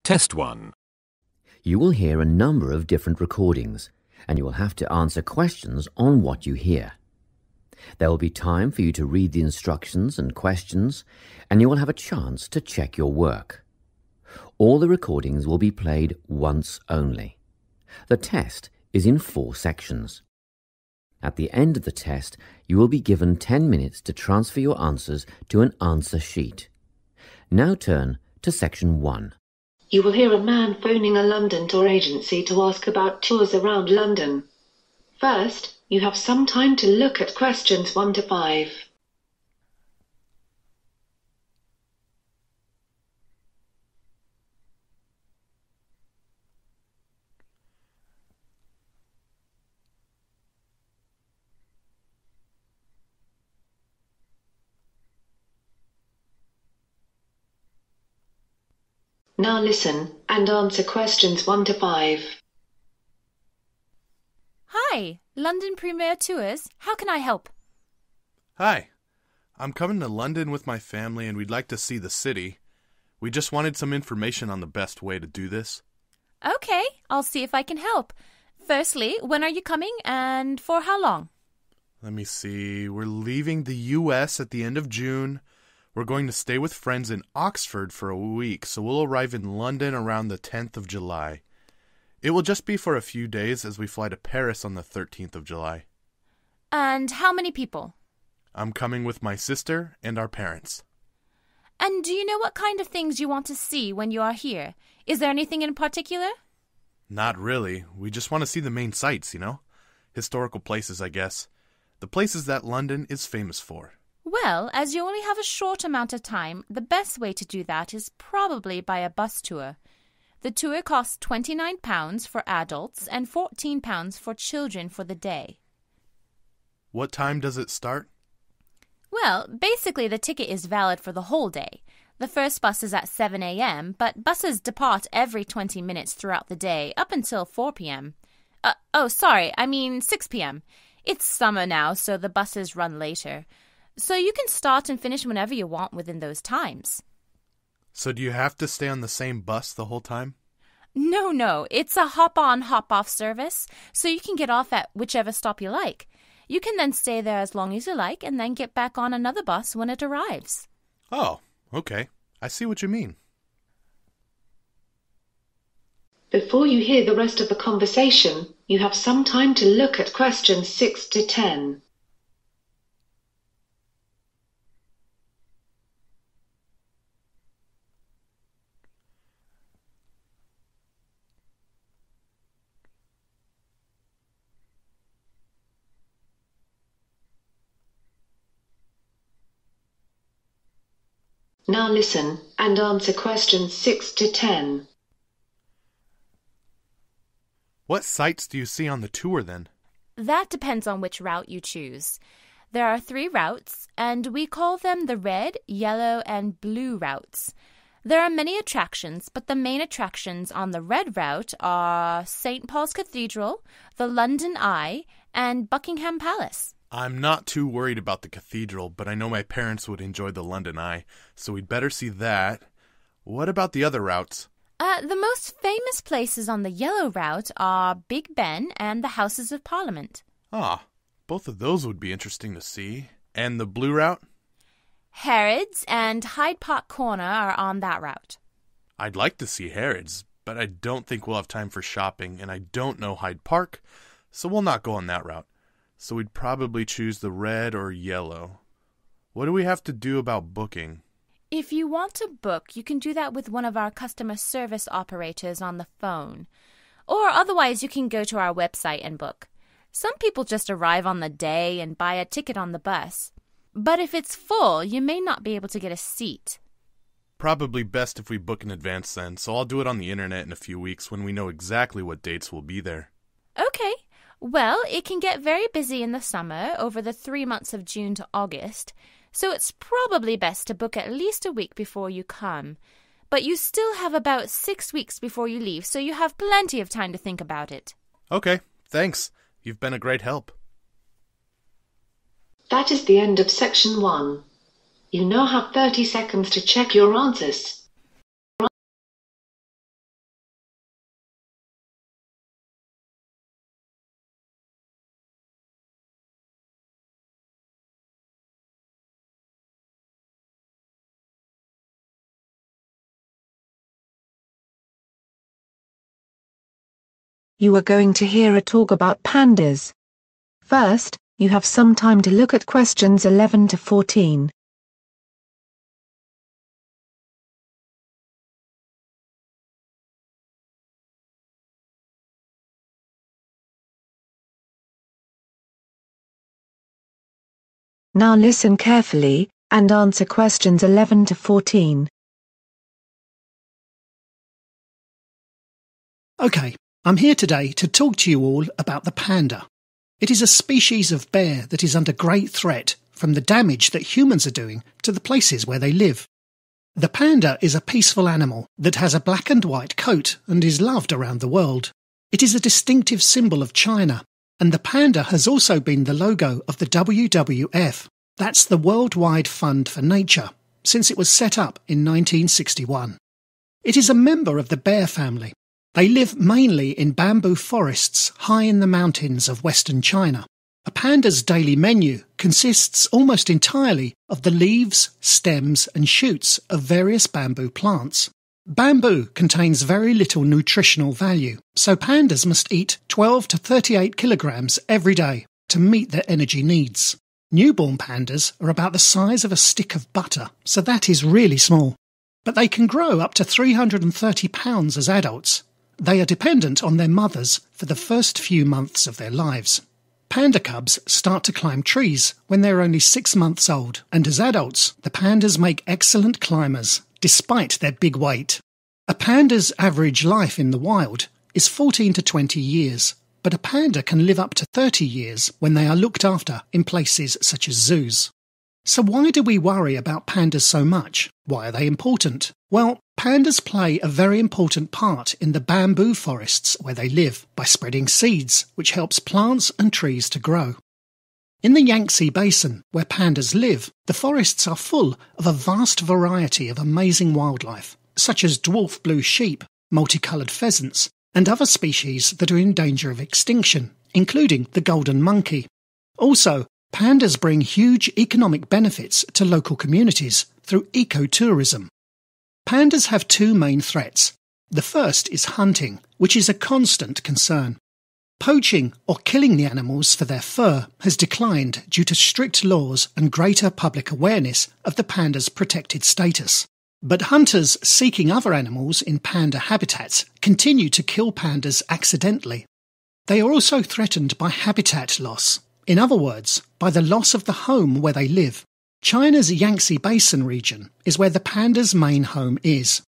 Test 1. You will hear a number of different recordings, and you will have to answer questions on what you hear. There will be time for you to read the instructions and questions, and you will have a chance to check your work. All the recordings will be played once only. The test is in 4 sections. At the end of the test, you will be given 10 minutes to transfer your answers to an answer sheet. Now turn to section 1. You will hear a man phoning a London tour agency to ask about tours around London. First, you have some time to look at questions 1 to 5. Now listen and answer questions 1 to 5. Hi, London Premier Tours. How can I help? Hi, I'm coming to London with my family and we'd like to see the city. We just wanted some information on the best way to do this. Okay, I'll see if I can help. Firstly, when are you coming and for how long? Let me see. We're leaving the U.S. at the end of June. We're going to stay with friends in Oxford for a week, so we'll arrive in London around the 10th of July. It will just be for a few days as we fly to Paris on the 13th of July. And how many people? I'm coming with my sister and our parents. And do you know what kind of things you want to see when you are here? Is there anything in particular? Not really. We just want to see the main sights, Historical places, I guess. The places that London is famous for. Well, as you only have a short amount of time, the best way to do that is probably by a bus tour. The tour costs £29 for adults and £14 for children for the day. What time does it start? Well, basically the ticket is valid for the whole day. The first bus is at 7 a.m., but buses depart every 20 minutes throughout the day up until 4 p.m. 6 p.m. It's summer now, so the buses run later. So you can start and finish whenever you want within those times. So do you have to stay on the same bus the whole time? No. It's a hop-on, hop-off service, so you can get off at whichever stop you like. You can then stay there as long as you like and then get back on another bus when it arrives. Oh, okay. I see what you mean. Before you hear the rest of the conversation, you have some time to look at questions 6 to 10. Now listen and answer questions 6 to 10. What sights do you see on the tour then? That depends on which route you choose. There are 3 routes, and we call them the red, yellow, and blue routes. There are many attractions, but the main attractions on the red route are St. Paul's Cathedral, the London Eye, and Buckingham Palace. I'm not too worried about the cathedral, but I know my parents would enjoy the London Eye, so we'd better see that. What about the other routes? The most famous places on the yellow route are Big Ben and the Houses of Parliament. Ah, both of those would be interesting to see. And the blue route? Harrods and Hyde Park Corner are on that route. I'd like to see Harrods, but I don't think we'll have time for shopping, and I don't know Hyde Park, so we'll not go on that route. So we'd probably choose the red or yellow. What do we have to do about booking? If you want to book, you can do that with one of our customer service operators on the phone. Or otherwise, you can go to our website and book. Some people just arrive on the day and buy a ticket on the bus. But if it's full, you may not be able to get a seat. Probably best if we book in advance then, so I'll do it on the internet in a few weeks when we know exactly what dates will be there. Okay. Well, it can get very busy in the summer over the 3 months of June to August, so it's probably best to book at least a week before you come. But you still have about 6 weeks before you leave, so you have plenty of time to think about it. Okay, thanks. You've been a great help. That is the end of section 1. You now have 30 seconds to check your answers. You are going to hear a talk about pandas. First, you have some time to look at questions 11 to 14. Now listen carefully, and answer questions 11 to 14. Okay, I'm here today to talk to you all about the panda. It is a species of bear that is under great threat from the damage that humans are doing to the places where they live. The panda is a peaceful animal that has a black and white coat and is loved around the world. It is a distinctive symbol of China, and the panda has also been the logo of the WWF, that's the Worldwide Fund for Nature, since it was set up in 1961. It is a member of the bear family. They live mainly in bamboo forests high in the mountains of western China. A panda's daily menu consists almost entirely of the leaves, stems and shoots of various bamboo plants. Bamboo contains very little nutritional value, so pandas must eat 12 to 38 kilograms every day to meet their energy needs. Newborn pandas are about the size of a stick of butter, so that is really small. But they can grow up to 330 pounds as adults. They are dependent on their mothers for the first few months of their lives. Panda cubs start to climb trees when they are only 6 months old, and as adults, the pandas make excellent climbers, despite their big weight. A panda's average life in the wild is 14 to 20 years, but a panda can live up to 30 years when they are looked after in places such as zoos. So why do we worry about pandas so much? Why are they important? Well, pandas play a very important part in the bamboo forests where they live by spreading seeds, which helps plants and trees to grow. In the Yangtze Basin, where pandas live, the forests are full of a vast variety of amazing wildlife, such as dwarf blue sheep, multicoloured pheasants, and other species that are in danger of extinction, including the golden monkey. Also, pandas bring huge economic benefits to local communities through ecotourism. Pandas have two main threats. The first is hunting, which is a constant concern. Poaching or killing the animals for their fur has declined due to strict laws and greater public awareness of the panda's protected status. But hunters seeking other animals in panda habitats continue to kill pandas accidentally. They are also threatened by habitat loss. In other words, by the loss of the home where they live. China's Yangtze Basin region is where the panda's main home is.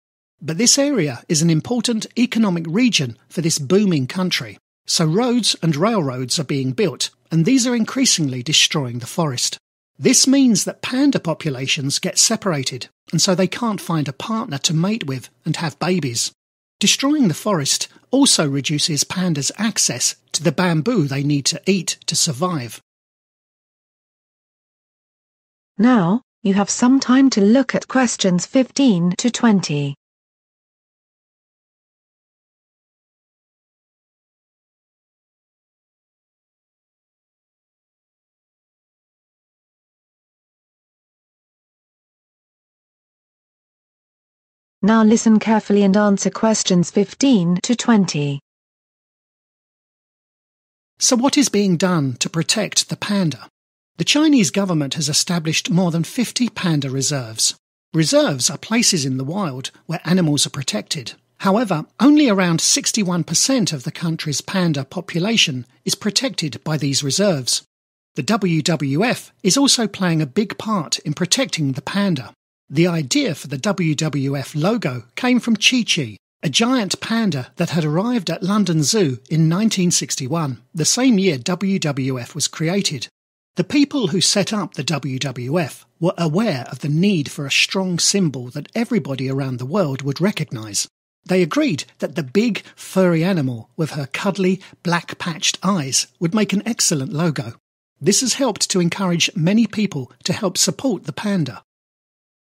But this area is an important economic region for this booming country, so roads and railroads are being built, and these are increasingly destroying the forest. This means that panda populations get separated, and so they can't find a partner to mate with and have babies. Destroying the forest also reduces pandas' access to the bamboo they need to eat to survive. Now, you have some time to look at questions 15 to 20. Now listen carefully and answer questions 15 to 20. So what is being done to protect the panda? The Chinese government has established more than 50 panda reserves. Reserves are places in the wild where animals are protected. However, only around 61% of the country's panda population is protected by these reserves. The WWF is also playing a big part in protecting the panda. The idea for the WWF logo came from Chi Chi, a giant panda that had arrived at London Zoo in 1961, the same year WWF was created. The people who set up the WWF were aware of the need for a strong symbol that everybody around the world would recognise. They agreed that the big, furry animal with her cuddly, black-patched eyes would make an excellent logo. This has helped to encourage many people to help support the panda.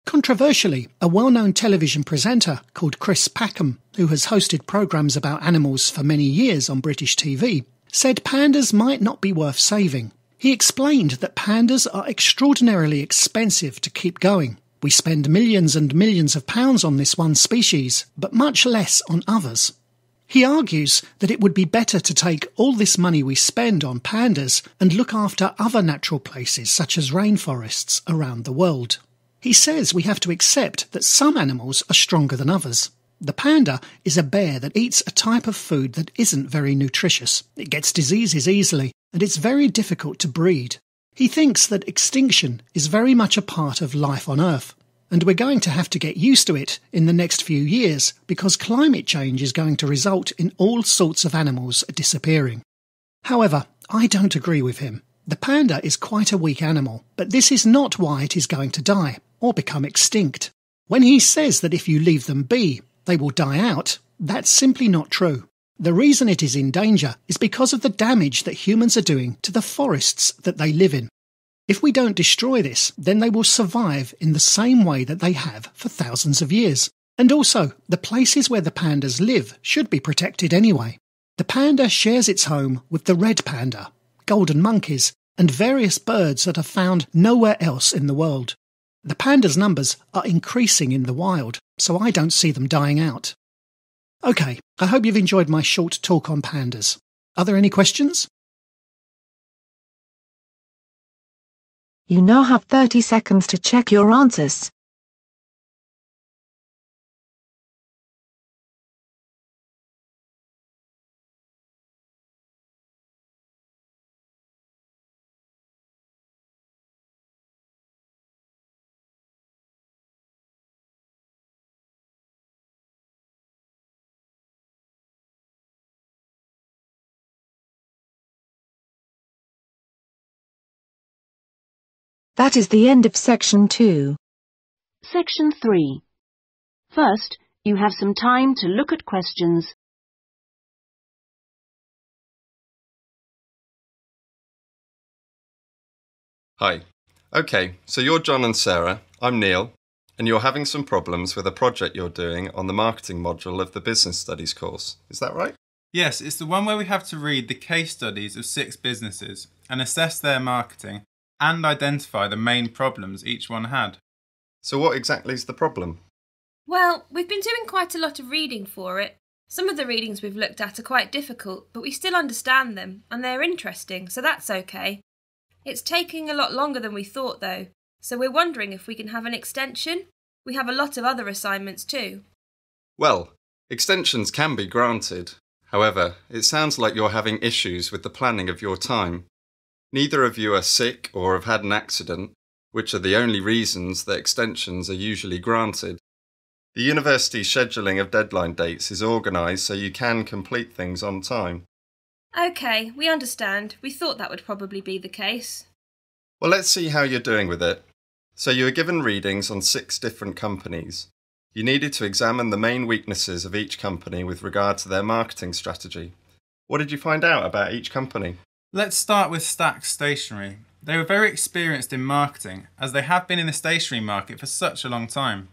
Controversially, a well-known television presenter called Chris Packham, who has hosted programmes about animals for many years on British TV, said pandas might not be worth saving. He explained that pandas are extraordinarily expensive to keep going. We spend millions and millions of pounds on this one species, but much less on others. He argues that it would be better to take all this money we spend on pandas and look after other natural places such as rainforests around the world. He says we have to accept that some animals are stronger than others. The panda is a bear that eats a type of food that isn't very nutritious. It gets diseases easily, and it's very difficult to breed. He thinks that extinction is very much a part of life on Earth, and we're going to have to get used to it in the next few years because climate change is going to result in all sorts of animals disappearing. However, I don't agree with him. The panda is quite a weak animal, but this is not why it is going to die or become extinct. When he says that if you leave them be, they will die out, that's simply not true. The reason it is in danger is because of the damage that humans are doing to the forests that they live in. If we don't destroy this, then they will survive in the same way that they have for thousands of years. And also, the places where the pandas live should be protected anyway. The panda shares its home with the red panda, golden monkeys, and various birds that are found nowhere else in the world. The pandas' numbers are increasing in the wild, so I don't see them dying out. Okay, I hope you've enjoyed my short talk on pandas. Are there any questions? You now have 30 seconds to check your answers. That is the end of section 2. Section 3. First, you have some time to look at questions. Hi. Okay, so you're John and Sarah, I'm Neil, and you're having some problems with a project you're doing on the marketing module of the Business Studies course. Is that right? Yes, it's the one where we have to read the case studies of 6 businesses and assess their marketing and identify the main problems each one had. So what exactly is the problem? Well, we've been doing quite a lot of reading for it. Some of the readings we've looked at are quite difficult, but we still understand them, and they're interesting, so that's okay. It's taking a lot longer than we thought, though, so we're wondering if we can have an extension. We have a lot of other assignments too. Well, extensions can be granted. However, it sounds like you're having issues with the planning of your time. Neither of you are sick or have had an accident, which are the only reasons that extensions are usually granted. The university's scheduling of deadline dates is organised so you can complete things on time. Okay, we understand. We thought that would probably be the case. Well, let's see how you're doing with it. So you were given readings on 6 different companies. You needed to examine the main weaknesses of each company with regard to their marketing strategy. What did you find out about each company? Let's start with Stax Stationery. They were very experienced in marketing, as they have been in the stationery market for such a long time.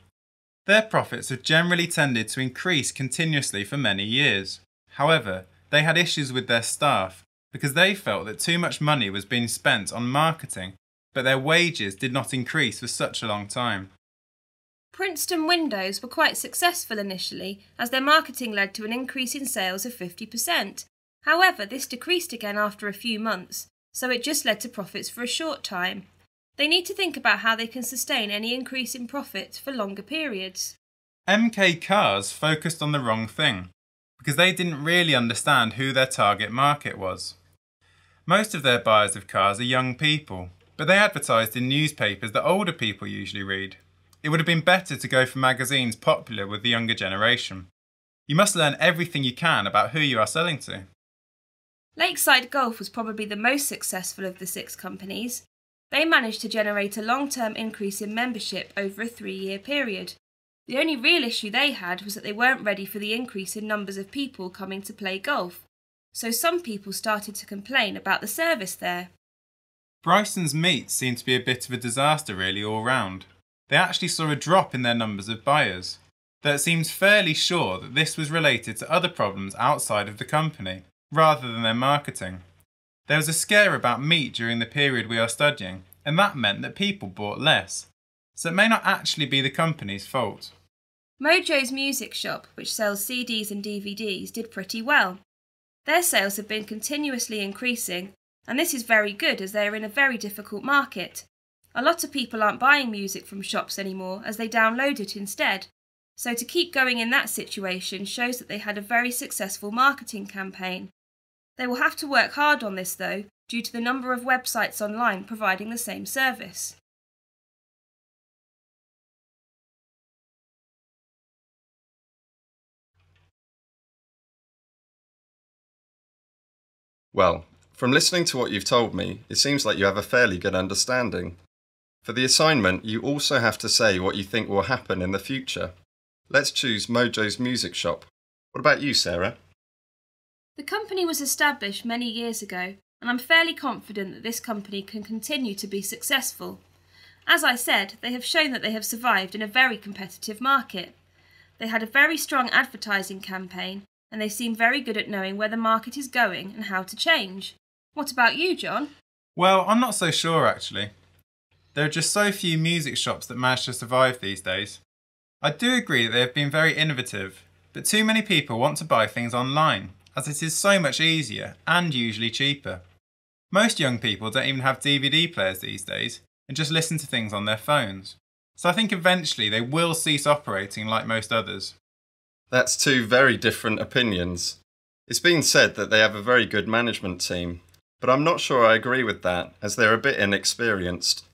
Their profits have generally tended to increase continuously for many years. However, they had issues with their staff, because they felt that too much money was being spent on marketing, but their wages did not increase for such a long time. Princeton Windows were quite successful initially, as their marketing led to an increase in sales of 50%. However, this decreased again after a few months, so it just led to profits for a short time. They need to think about how they can sustain any increase in profit for longer periods. MK Cars focused on the wrong thing, because they didn't really understand who their target market was. Most of their buyers of cars are young people, but they advertised in newspapers that older people usually read. It would have been better to go for magazines popular with the younger generation. You must learn everything you can about who you are selling to. Lakeside Golf was probably the most successful of the 6 companies. They managed to generate a long-term increase in membership over a 3-year period. The only real issue they had was that they weren't ready for the increase in numbers of people coming to play golf, so some people started to complain about the service there. Bryson's Meats seemed to be a bit of a disaster really all round. They actually saw a drop in their numbers of buyers, though it seems fairly sure that this was related to other problems outside of the company, rather than their marketing. There was a scare about meat during the period we are studying, and that meant that people bought less, so it may not actually be the company's fault. Mojo's Music Shop, which sells CDs and DVDs, did pretty well. Their sales have been continuously increasing, and this is very good as they are in a very difficult market. A lot of people aren't buying music from shops anymore as they download it instead, so to keep going in that situation shows that they had a very successful marketing campaign. They will have to work hard on this though, due to the number of websites online providing the same service. Well, from listening to what you've told me, it seems like you have a fairly good understanding. For the assignment, you also have to say what you think will happen in the future. Let's choose Mojo's Music Shop. What about you, Sarah? The company was established many years ago, and I'm fairly confident that this company can continue to be successful. As I said, they have shown that they have survived in a very competitive market. They had a very strong advertising campaign, and they seem very good at knowing where the market is going and how to change. What about you, John? Well, I'm not so sure actually. There are just so few music shops that manage to survive these days. I do agree that they have been very innovative, but too many people want to buy things online, as it is so much easier and usually cheaper. Most young people don't even have DVD players these days and just listen to things on their phones. So I think eventually they will cease operating like most others. That's two very different opinions. It's been said that they have a very good management team, but I'm not sure I agree with that, as they're a bit inexperienced.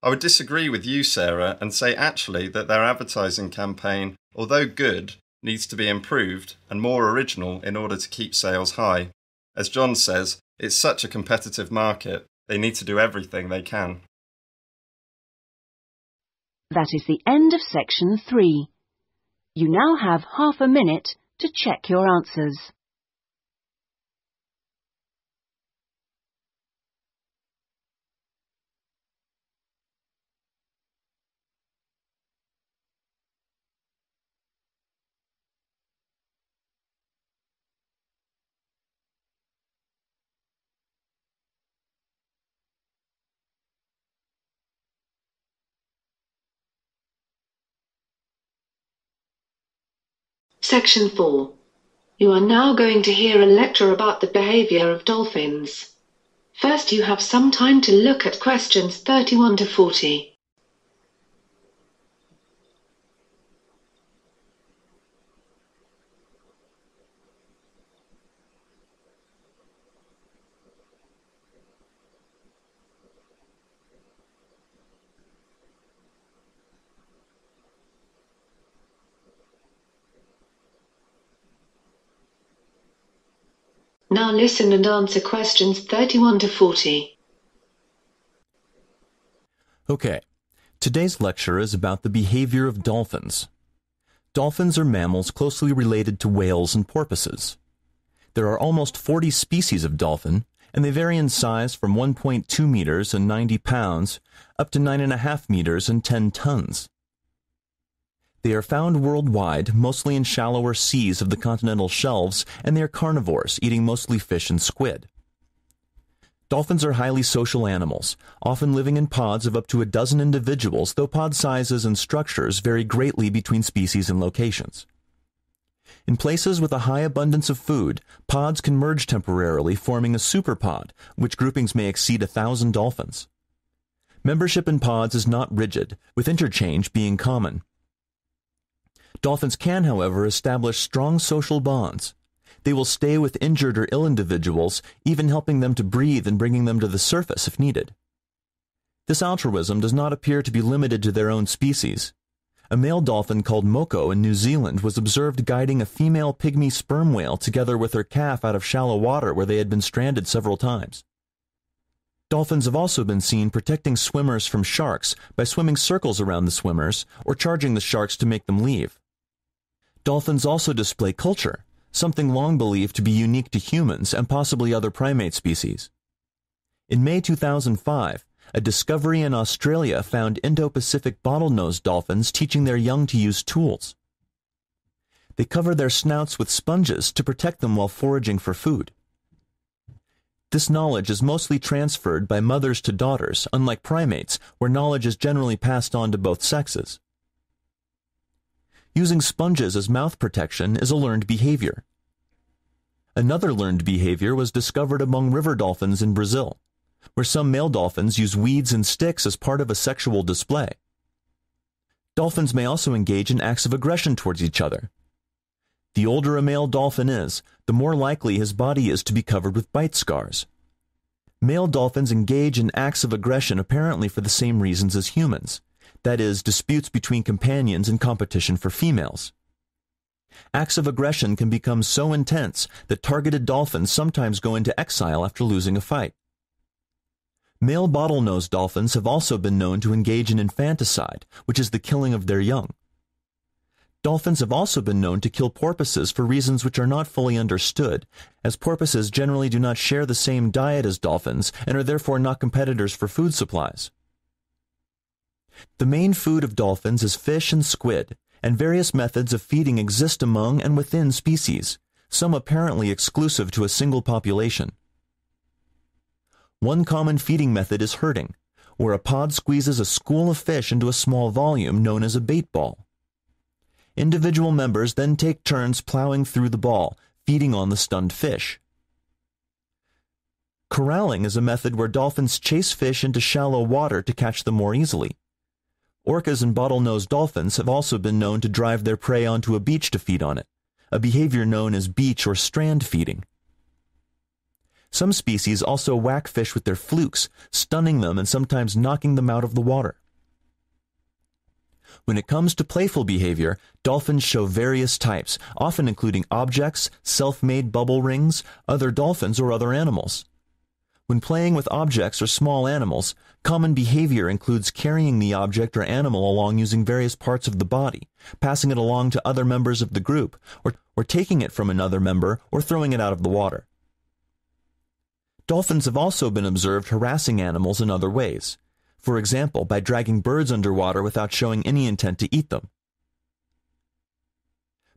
I would disagree with you, Sarah, and say actually that their advertising campaign, although good, needs to be improved and more original in order to keep sales high. As John says, it's such a competitive market, they need to do everything they can. That is the end of section 3. You now have half a minute to check your answers. Section 4. You are now going to hear a lecture about the behavior of dolphins. First, you have some time to look at questions 31 to 40. Now listen and answer questions 31 to 40. Okay, today's lecture is about the behavior of dolphins. Dolphins are mammals closely related to whales and porpoises. There are almost 40 species of dolphin, and they vary in size from 1.2 meters and 90 pounds up to 9.5 meters and 10 tons. They are found worldwide, mostly in shallower seas of the continental shelves, and they are carnivores, eating mostly fish and squid. Dolphins are highly social animals, often living in pods of up to a dozen individuals, though pod sizes and structures vary greatly between species and locations. In places with a high abundance of food, pods can merge temporarily, forming a superpod, which groupings may exceed 1,000 dolphins. Membership in pods is not rigid, with interchange being common. Dolphins can, however, establish strong social bonds. They will stay with injured or ill individuals, even helping them to breathe and bringing them to the surface if needed. This altruism does not appear to be limited to their own species. A male dolphin called Moko in New Zealand was observed guiding a female pygmy sperm whale together with her calf out of shallow water where they had been stranded several times. Dolphins have also been seen protecting swimmers from sharks by swimming circles around the swimmers or charging the sharks to make them leave. Dolphins also display culture, something long believed to be unique to humans and possibly other primate species. In May 2005, a discovery in Australia found Indo-Pacific bottlenose dolphins teaching their young to use tools. They cover their snouts with sponges to protect them while foraging for food. This knowledge is mostly transferred by mothers to daughters, unlike primates, where knowledge is generally passed on to both sexes. Using sponges as mouth protection is a learned behavior. Another learned behavior was discovered among river dolphins in Brazil, where some male dolphins use weeds and sticks as part of a sexual display. Dolphins may also engage in acts of aggression towards each other. The older a male dolphin is, the more likely his body is to be covered with bite scars. Male dolphins engage in acts of aggression apparently for the same reasons as humans, that is, disputes between companions and competition for females. Acts of aggression can become so intense that targeted dolphins sometimes go into exile after losing a fight. Male bottlenose dolphins have also been known to engage in infanticide, which is the killing of their young. Dolphins have also been known to kill porpoises for reasons which are not fully understood, as porpoises generally do not share the same diet as dolphins and are therefore not competitors for food supplies. The main food of dolphins is fish and squid, and various methods of feeding exist among and within species, some apparently exclusive to a single population. One common feeding method is herding, where a pod squeezes a school of fish into a small volume known as a bait ball. Individual members then take turns plowing through the ball, feeding on the stunned fish. Corralling is a method where dolphins chase fish into shallow water to catch them more easily. Orcas and bottlenose dolphins have also been known to drive their prey onto a beach to feed on it, a behavior known as beach or strand feeding. Some species also whack fish with their flukes, stunning them and sometimes knocking them out of the water. When it comes to playful behavior, dolphins show various types, often including objects, self-made bubble rings, other dolphins, or other animals. When playing with objects or small animals, common behavior includes carrying the object or animal along using various parts of the body, passing it along to other members of the group, or taking it from another member or throwing it out of the water. Dolphins have also been observed harassing animals in other ways, for example, by dragging birds underwater without showing any intent to eat them.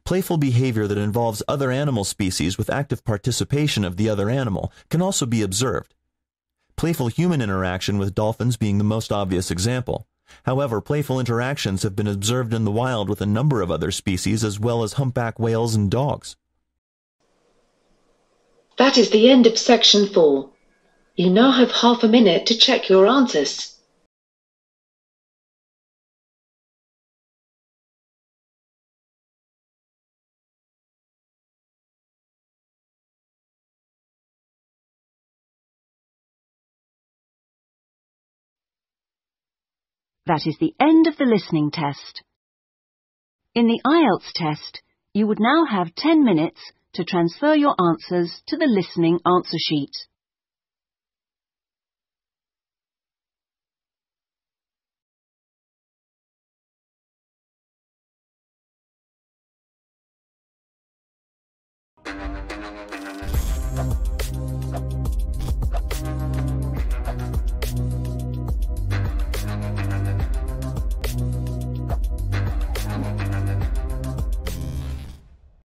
Playful behavior that involves other animal species with active participation of the other animal can also be observed. Playful human interaction with dolphins being the most obvious example. However, playful interactions have been observed in the wild with a number of other species as well as humpback whales and dogs. That is the end of section 4. You now have half a minute to check your answers. That is the end of the listening test. In the IELTS test, you would now have 10 minutes to transfer your answers to the listening answer sheet.